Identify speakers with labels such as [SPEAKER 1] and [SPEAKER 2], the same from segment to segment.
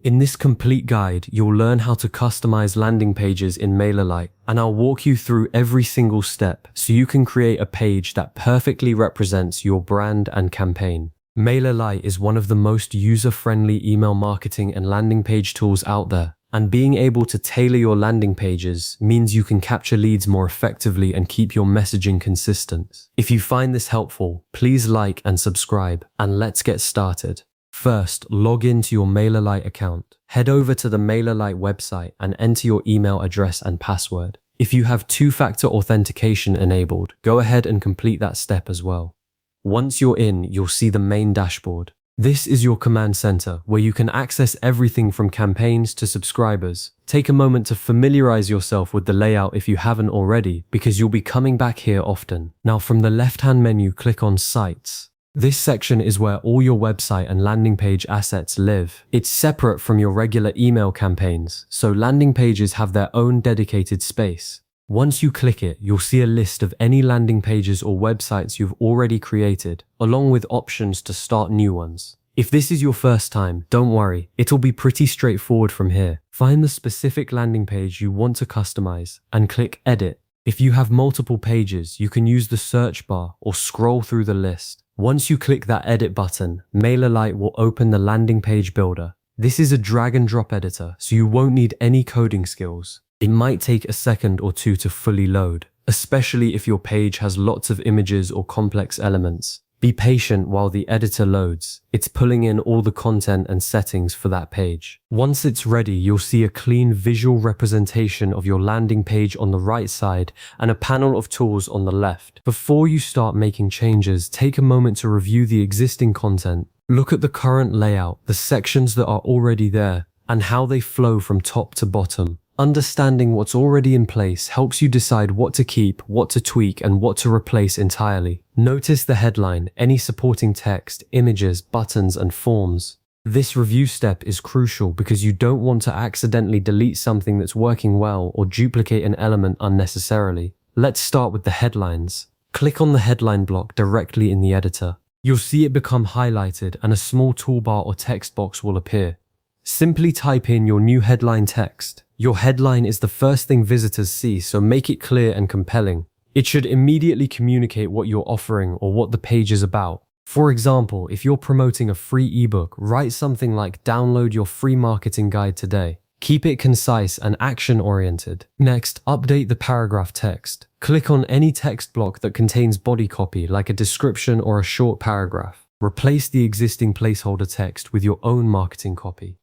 [SPEAKER 1] In this complete guide, you'll learn how to customize landing pages in MailerLite, and I'll walk you through every single step so you can create a page that perfectly represents your brand and campaign. MailerLite is one of the most user-friendly email marketing and landing page tools out there, and being able to tailor your landing pages means you can capture leads more effectively and keep your messaging consistent. If you find this helpful, please like and subscribe, and let's get started. First, log into your MailerLite account. Head over to the MailerLite website and enter your email address and password. If you have two-factor authentication enabled, go ahead and complete that step as well. Once you're in, you'll see the main dashboard. This is your command center, where you can access everything from campaigns to subscribers. Take a moment to familiarize yourself with the layout if you haven't already, because you'll be coming back here often. Now from the left-hand menu, click on Sites. This section is where all your website and landing page assets live. It's separate from your regular email campaigns, so landing pages have their own dedicated space. Once you click it, you'll see a list of any landing pages or websites you've already created, along with options to start new ones. If this is your first time, don't worry, it'll be pretty straightforward from here. Find the specific landing page you want to customize and click Edit. If you have multiple pages, you can use the search bar or scroll through the list. Once you click that Edit button, MailerLite will open the landing page builder. This is a drag and drop editor, so you won't need any coding skills. It might take a second or two to fully load, especially if your page has lots of images or complex elements. Be patient while the editor loads. It's pulling in all the content and settings for that page. Once it's ready, you'll see a clean visual representation of your landing page on the right side and a panel of tools on the left. Before you start making changes, take a moment to review the existing content. Look at the current layout, the sections that are already there, and how they flow from top to bottom. Understanding what's already in place helps you decide what to keep, what to tweak, and what to replace entirely. Notice the headline, any supporting text, images, buttons, and forms. This review step is crucial because you don't want to accidentally delete something that's working well or duplicate an element unnecessarily. Let's start with the headlines. Click on the headline block directly in the editor. You'll see it become highlighted and a small toolbar or text box will appear. Simply type in your new headline text. Your headline is the first thing visitors see, so make it clear and compelling. It should immediately communicate what you're offering or what the page is about. For example, if you're promoting a free ebook, write something like "Download your free marketing guide today." Keep it concise and action-oriented. Next, update the paragraph text. Click on any text block that contains body copy, like a description or a short paragraph. Replace the existing placeholder text with your own marketing copy.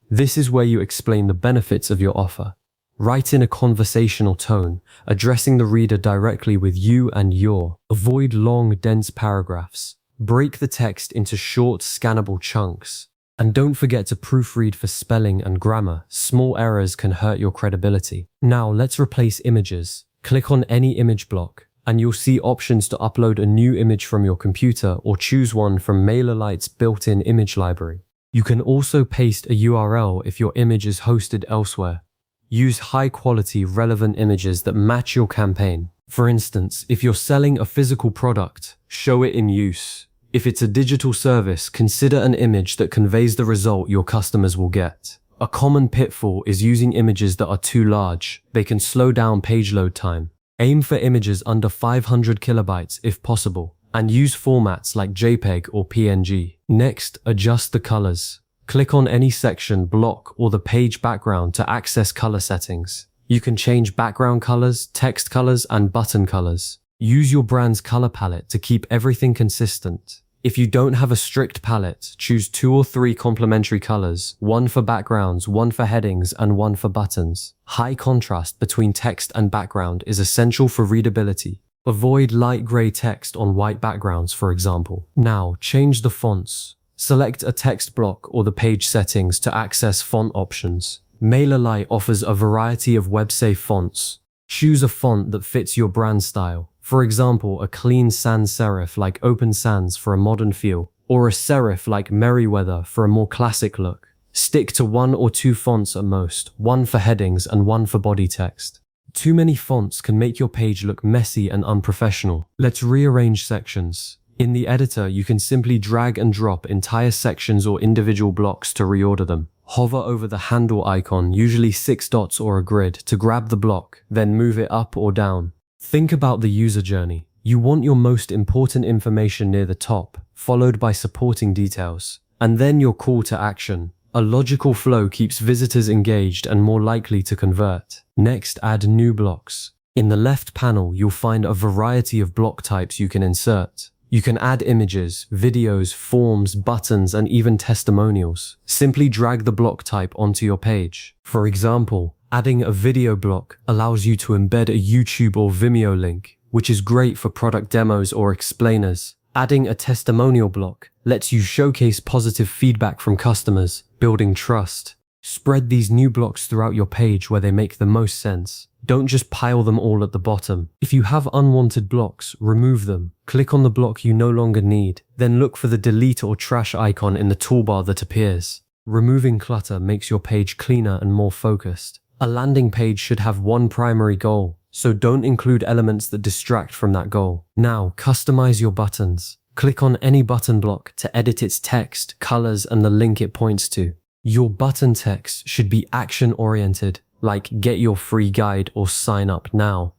[SPEAKER 1] This is where you explain the benefits of your offer. Write in a conversational tone, addressing the reader directly with you and your. Avoid long, dense paragraphs. Break the text into short, scannable chunks. And don't forget to proofread for spelling and grammar. Small errors can hurt your credibility. Now let's replace images. Click on any image block, and you'll see options to upload a new image from your computer or choose one from MailerLite's built-in image library. You can also paste a URL if your image is hosted elsewhere. Use high-quality, relevant images that match your campaign. For instance, if you're selling a physical product, show it in use. If it's a digital service, consider an image that conveys the result your customers will get. A common pitfall is using images that are too large. They can slow down page load time. Aim for images under 500 kilobytes if possible, and use formats like JPEG or PNG. Next, adjust the colors. Click on any section, block, or the page background to access color settings. You can change background colors, text colors, and button colors. Use your brand's color palette to keep everything consistent. If you don't have a strict palette, choose 2 or 3 complementary colors, one for backgrounds, one for headings, and one for buttons. High contrast between text and background is essential for readability. Avoid light gray text on white backgrounds, for example. Now, change the fonts. Select a text block or the page settings to access font options. MailerLite offers a variety of web-safe fonts. Choose a font that fits your brand style. For example, a clean sans serif like Open Sans for a modern feel, or a serif like Merriweather for a more classic look. Stick to 1 or 2 fonts at most, one for headings and one for body text. Too many fonts can make your page look messy and unprofessional. Let's rearrange sections. In the editor, you can simply drag and drop entire sections or individual blocks to reorder them. Hover over the handle icon, usually 6 dots or a grid, to grab the block, then move it up or down. Think about the user journey. You want your most important information near the top, followed by supporting details, and then your call to action. A logical flow keeps visitors engaged and more likely to convert. Next, add new blocks. In the left panel, you'll find a variety of block types you can insert. You can add images, videos, forms, buttons, and even testimonials. Simply drag the block type onto your page. For example, adding a video block allows you to embed a YouTube or Vimeo link, which is great for product demos or explainers. Adding a testimonial block lets you showcase positive feedback from customers, building trust. Spread these new blocks throughout your page where they make the most sense. Don't just pile them all at the bottom. If you have unwanted blocks, remove them. Click on the block you no longer need, then look for the delete or trash icon in the toolbar that appears. Removing clutter makes your page cleaner and more focused. A landing page should have one primary goal, so don't include elements that distract from that goal. Now, customize your buttons. Click on any button block to edit its text, colors, and the link it points to. Your button text should be action-oriented, like get your free guide or sign up now.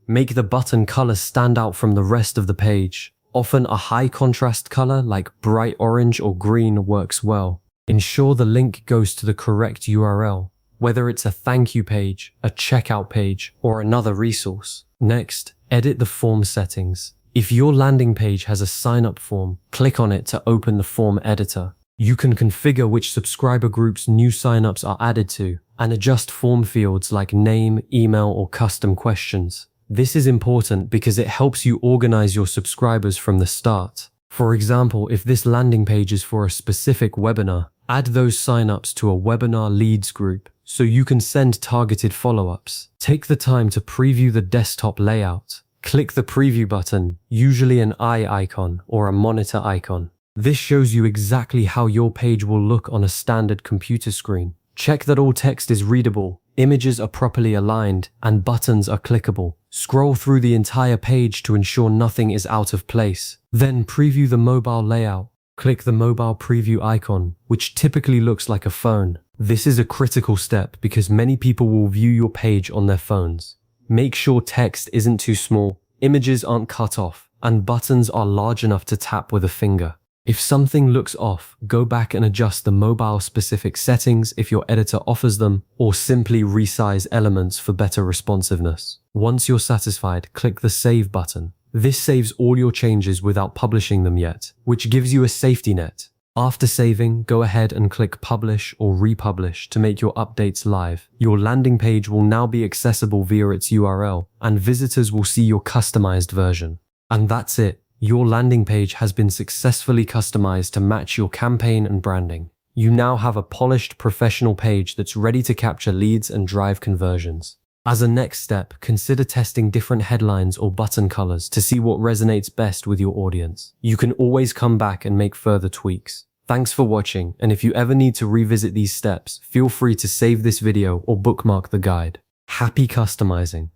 [SPEAKER 1] Make the button color stand out from the rest of the page. Often a high contrast color like bright orange or green works well. Ensure the link goes to the correct URL, whether it's a thank you page, a checkout page, or another resource. Next, edit the form settings. If your landing page has a sign-up form, click on it to open the form editor. You can configure which subscriber groups new sign-ups are added to and adjust form fields like name, email, or custom questions. This is important because it helps you organize your subscribers from the start. For example, if this landing page is for a specific webinar, add those sign-ups to a webinar leads group so you can send targeted follow-ups. Take the time to preview the desktop layout. Click the preview button, usually an eye icon or a monitor icon. This shows you exactly how your page will look on a standard computer screen. Check that all text is readable, images are properly aligned, and buttons are clickable. Scroll through the entire page to ensure nothing is out of place. Then preview the mobile layout. Click the mobile preview icon, which typically looks like a phone. This is a critical step because many people will view your page on their phones. Make sure text isn't too small, images aren't cut off, and buttons are large enough to tap with a finger. If something looks off, go back and adjust the mobile-specific settings if your editor offers them, or simply resize elements for better responsiveness. Once you're satisfied, click the Save button. This saves all your changes without publishing them yet, which gives you a safety net. After saving, go ahead and click Publish or Republish to make your updates live. Your landing page will now be accessible via its URL, and visitors will see your customized version. And that's it. Your landing page has been successfully customized to match your campaign and branding. You now have a polished professional page that's ready to capture leads and drive conversions. As a next step, consider testing different headlines or button colors to see what resonates best with your audience. You can always come back and make further tweaks. Thanks for watching, and if you ever need to revisit these steps, feel free to save this video or bookmark the guide. Happy customizing!